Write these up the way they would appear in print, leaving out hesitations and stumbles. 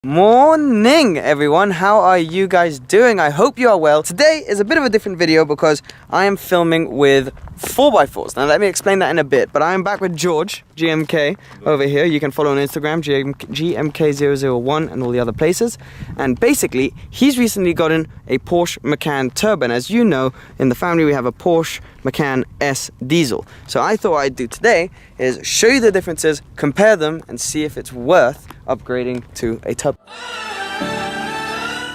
Morning everyone, how are you guys doing? I hope you are well. Today is a bit of a different video because I am filming with 4x4s. Now let me explain that in a bit, but I am back with George, GMK, over here. You can follow on Instagram, GMK001 and all the other places. And basically, he's recently gotten a Porsche Macan Turbo. And as you know, in the family we have a Porsche Macan S diesel. So I thought I'd do today is show you the differences, compare them, and see if it's worth upgrading to a turbo.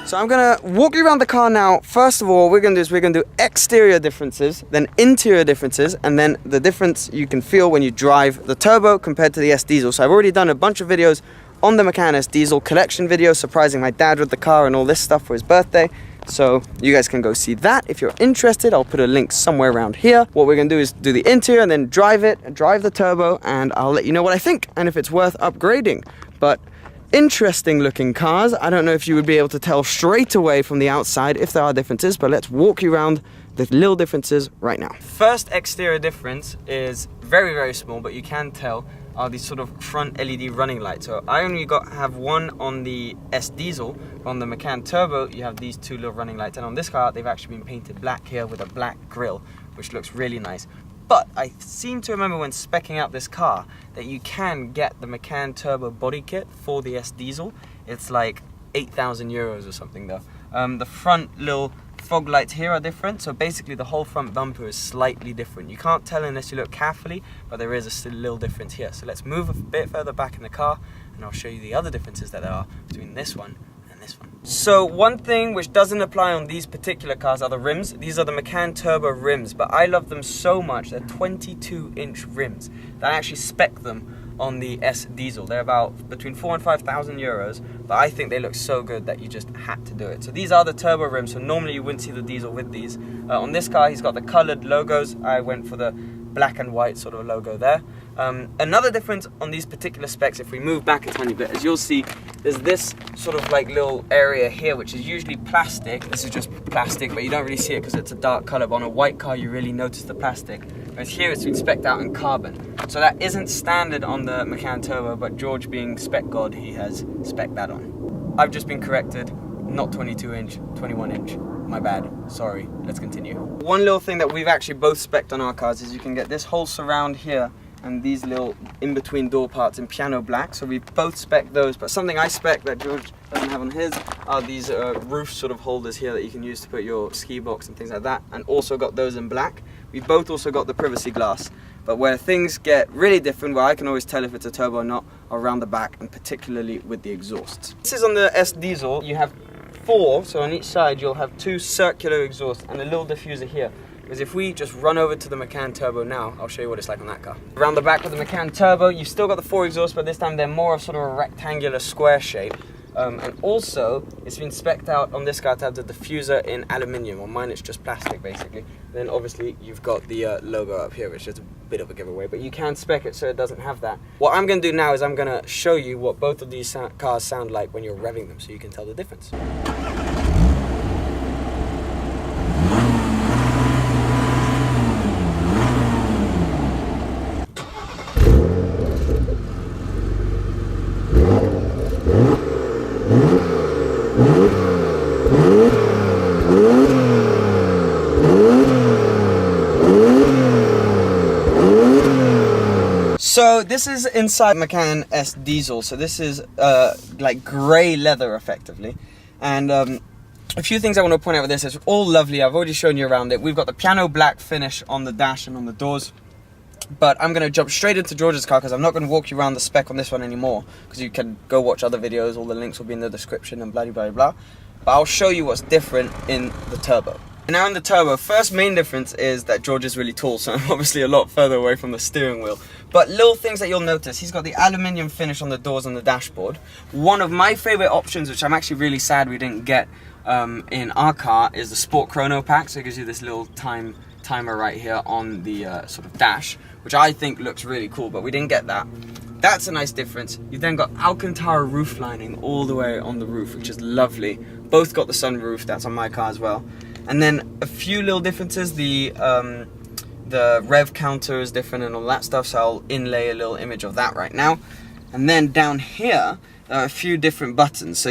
So I'm gonna walk you around the car now. First of all, what we're gonna do exterior differences, then interior differences, and then the difference you can feel when you drive the turbo compared to the S diesel. So I've already done a bunch of videos on the Macan S diesel, collection videos, surprising my dad with the car and all this stuff for his birthday. So you guys can go see that if you're interested. I'll put a link somewhere around here. What we're gonna do is do the interior and then drive the turbo, and I'll let you know what I think and if it's worth upgrading. But interesting looking cars. I don't know if you would be able to tell straight away from the outside if there are differences, but let's walk you around the little differences right now. First exterior difference is very, very small, but you can tell are these sort of front LED running lights. So I only have one on the S diesel. On the Macan Turbo, you have these two little running lights, and on this car, they've actually been painted black here with a black grille, which looks really nice. But I seem to remember when speccing out this car that you can get the Macan Turbo body kit for the S diesel. It's like 8,000 euros or something though. The front little fog lights here are different, so basically the whole front bumper is slightly different. You can't tell unless you look carefully, but there is a little difference here. So let's move a bit further back in the car and I'll show you the other differences that there are between this one and this one. So one thing which doesn't apply on these particular cars are the rims. These are the Macan Turbo rims, but I love them so much. They're 22-inch rims. That I actually spec them on the S diesel. They're about between 4,000 and 5,000 euros, but I think they look so good that you just had to do it. So these are the turbo rims, so normally you wouldn't see the diesel with these. On this car, he's got the colored logos. I went for the black and white sort of logo there. Another difference on these particular specs, if we move back a tiny bit, as you'll see, there's this sort of like little area here, which is usually plastic. This is just plastic, but you don't really see it because it's a dark color. But on a white car, you really notice the plastic. Whereas here, it's been specced out in carbon. So that isn't standard on the Macan Turbo, but George being spec god, he has specced that on. I've just been corrected, not 22-inch, 21-inch. My bad, sorry, let's continue. One little thing that we've actually both specced on our cars is you can get this whole surround here and these little in-between door parts in piano black. So we've both specced those, but something I spec that George doesn't have on his are these roof sort of holders here that you can use to put your ski box and things like that, and also got those in black. We've both also got the privacy glass, but where things get really different, where I can always tell if it's a turbo or not, are around the back, and particularly with the exhausts. This is on the S diesel. You have 4, so on each side you'll have 2 circular exhausts and a little diffuser here. Because if we just run over to the Macan Turbo now, I'll show you what it's like on that car. Around the back with the Macan Turbo, you've still got the 4 exhausts, but this time they're more of sort of a rectangular square shape. And also, it's been specced out on this car to have the diffuser in aluminium. On mine, it's just plastic, basically. Then obviously, you've got the logo up here, which is a bit of a giveaway, but you can spec it so it doesn't have that. What I'm gonna do now is I'm gonna show you what both of these cars sound like when you're revving them, so you can tell the difference. So this is inside Macan S diesel. So this is like grey leather effectively. And a few things I want to point out with this. It's all lovely. I've already shown you around it. We've got the piano black finish on the dash and on the doors. But I'm going to jump straight into George's car because I'm not going to walk you around the spec on this one anymore, because you can go watch other videos. All the links will be in the description and blah, blah, blah. But I'll show you what's different in the turbo. Now in the turbo, first main difference is that George is really tall, so I'm obviously a lot further away from the steering wheel. But little things that you'll notice, he's got the aluminium finish on the doors and the dashboard. One of my favorite options, which I'm actually really sad we didn't get in our car, is the Sport Chrono pack. So it gives you this little timer right here on the sort of dash, which I think looks really cool, but we didn't get that. That's a nice difference. You've then got Alcantara roof lining all the way on the roof, which is lovely. Both got the sunroof, that's on my car as well. And then a few little differences, the rev counter is different and all that stuff, so I'll inlay a little image of that right now. And then down here, a few different buttons. So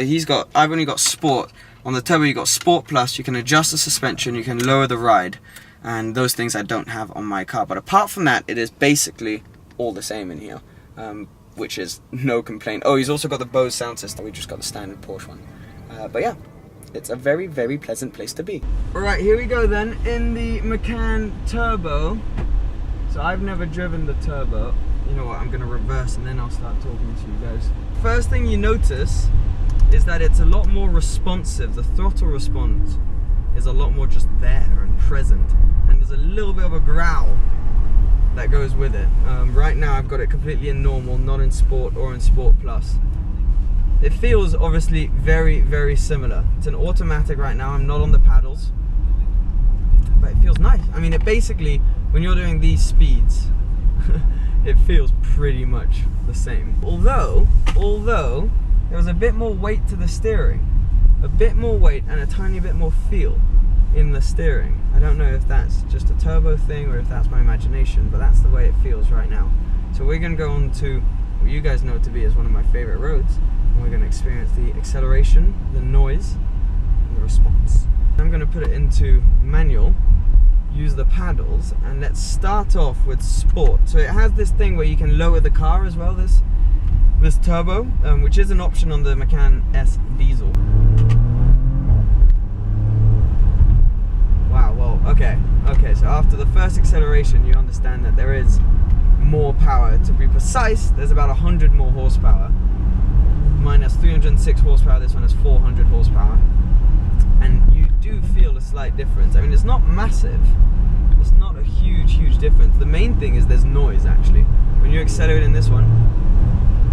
I've only got Sport. On the Turbo you got Sport Plus, you can adjust the suspension, you can lower the ride, and those things I don't have on my car. But apart from that, it is basically all the same in here, which is no complaint. Oh, he's also got the Bose sound system. We just got the standard Porsche one. But yeah, it's a very, very pleasant place to be. Alright, here we go then, in the Macan Turbo. So I've never driven the Turbo. You know what, I'm going to reverse and then I'll start talking to you guys. First thing you notice is that it's a lot more responsive. The throttle response is a lot more just there and present, and there's a little bit of a growl that goes with it. Right now I've got it completely in normal, not in Sport or in Sport Plus. It feels obviously very, very similar. It's an automatic right now, I'm not on the paddles, but it feels nice. I mean, it basically, when you're doing these speeds, it feels pretty much the same. Although there was a bit more weight to the steering, a bit more weight and a tiny bit more feel in the steering. I don't know if that's just a turbo thing or if that's my imagination, but that's the way it feels right now. So we're going to go on to what you guys know to be as one of my favorite roads, and we're going to experience the acceleration, the noise, and the response. I'm going to put it into manual, use the paddles, and let's start off with Sport. So it has this thing where you can lower the car as well, this turbo, which is an option on the Macan S diesel. Wow, well, okay, so after the first acceleration you understand that there is more power. To be precise, there's about 100 more horsepower. Mine has 306 horsepower, this one has 400 horsepower. And you do feel a slight difference. I mean, it's not massive, it's not a huge difference. The main thing is there's noise actually. When you accelerate in this one,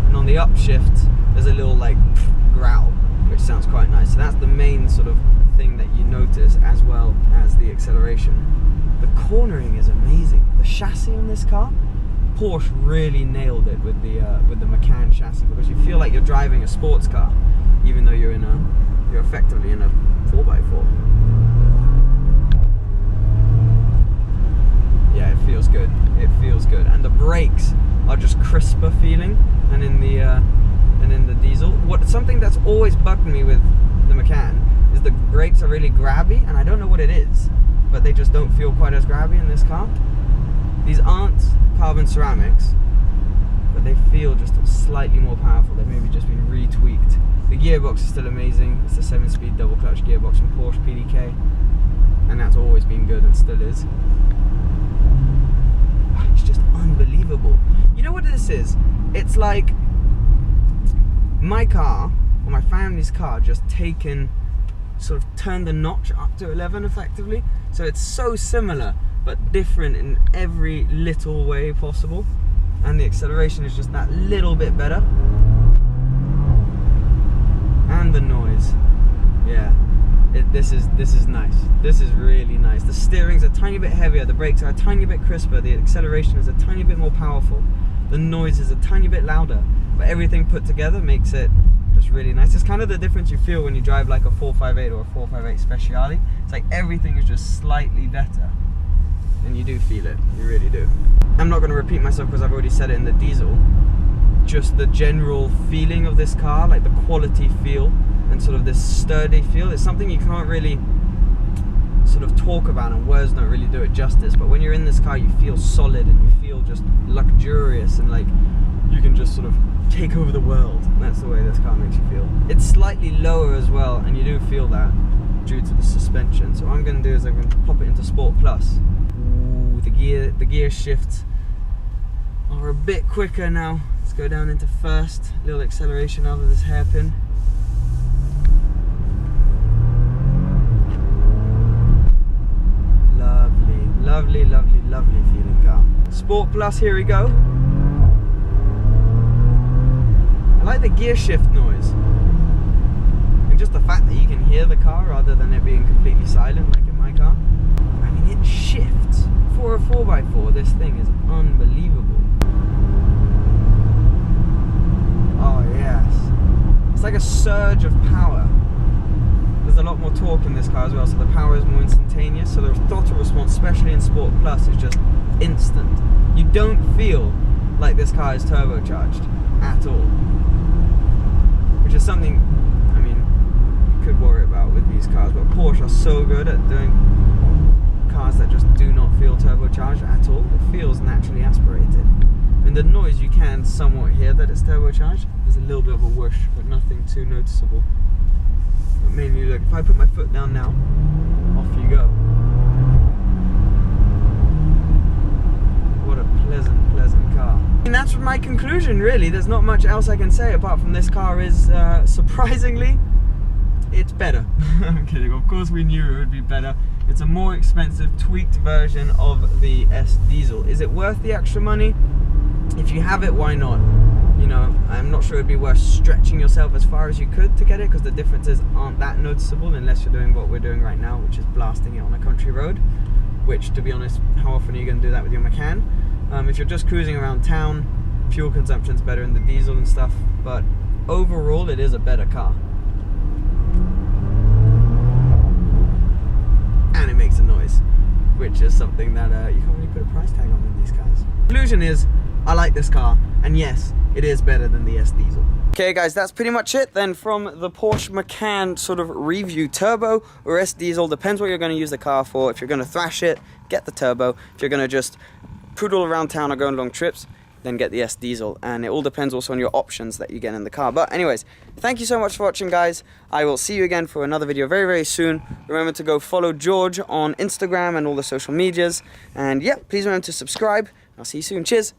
and on the upshift, there's a little like growl, which sounds quite nice. So that's the main sort of thing that you notice, as well as the acceleration. The cornering is amazing. The chassis on this car, Porsche really nailed it with the Macan chassis, because you feel like you're driving a sports car, even though you're effectively in a 4x4. Yeah, it feels good. It feels good, and the brakes are just crisper feeling than in the diesel. Something that's always bugged me with the Macan is the brakes are really grabby, and I don't know what it is, but they just don't feel quite as grabby in this car. These aren't carbon ceramics, but they feel just slightly more powerful. They've maybe just been retweaked. The gearbox is still amazing. It's a 7-speed double clutch gearbox from Porsche PDK, and that's always been good and still is. It's just unbelievable. You know what this is? It's like my car, or my family's car, just sort of turned the notch up to 11 effectively. So it's so similar, but different in every little way possible. And the acceleration is just that little bit better. And the noise, yeah. This is nice. This is really nice. The steering's a tiny bit heavier, the brakes are a tiny bit crisper, the acceleration is a tiny bit more powerful, the noise is a tiny bit louder, but everything put together makes it just really nice. It's kind of the difference you feel when you drive like a 458 or a 458 Speciale. It's like everything is just slightly better, and you do feel it, you really do. I'm not going to repeat myself because I've already said it in the diesel. Just the general feeling of this car, like the quality feel and sort of this sturdy feel, it's something you can't really sort of talk about, and words don't really do it justice. But when you're in this car, you feel solid and you feel just luxurious, and like you can just sort of take over the world. And that's the way this car makes you feel. It's slightly lower as well, and you do feel that due to the suspension. So what I'm going to do is I'm going to pop it into Sport Plus. Ooh, the gear shifts are a bit quicker now. Let's go down into first. Little acceleration out of this hairpin. Lovely, lovely, lovely feeling car. Sport Plus, here we go. I like the gear shift noise, and just the fact that you can hear the car rather than it being completely silent like in my car. I mean, it shifts. For a 4x4, this thing is unbelievable. Oh yes. It's like a surge of power. There's a lot more torque in this car as well, so the power is more instantaneous. So the throttle response, especially in Sport Plus, is just instant. You don't feel like this car is turbocharged at all. is something, I mean, you could worry about with these cars, but Porsche are so good at doing cars that just do not feel turbocharged at all. It feels naturally aspirated. And the noise you can somewhat hear that it's turbocharged. There's a little bit of a whoosh, but nothing too noticeable. But mainly, look, if I put my foot down now, off you go. What a pleasant car. And that's my conclusion, really. There's not much else I can say apart from this car is, surprisingly, it's better. I'm kidding, of course we knew it would be better. It's a more expensive, tweaked version of the S diesel. Is it worth the extra money? If you have it, why not? You know, I'm not sure it'd be worth stretching yourself as far as you could to get it, because the differences aren't that noticeable unless you're doing what we're doing right now, which is blasting it on a country road. Which, to be honest, how often are you going to do that with your Macan? If you're just cruising around town, fuel consumption's better in the diesel and stuff, but overall it is a better car. And it makes a noise, which is something that you can't really put a price tag on in these cars. Conclusion is, I like this car, and yes, it is better than the S diesel. Okay guys, that's pretty much it then from the Porsche Macan sort of review. Turbo or S diesel, depends what you're going to use the car for. If you're going to thrash it, get the turbo. If you're going to just poodle around town or go on long trips, then get the S diesel. And it all depends also on your options that you get in the car. But anyways, thank you so much for watching, guys. I will see you again for another video very soon. Remember to go follow George on Instagram and all the social medias. And yeah, please remember to subscribe. I'll see you soon. Cheers.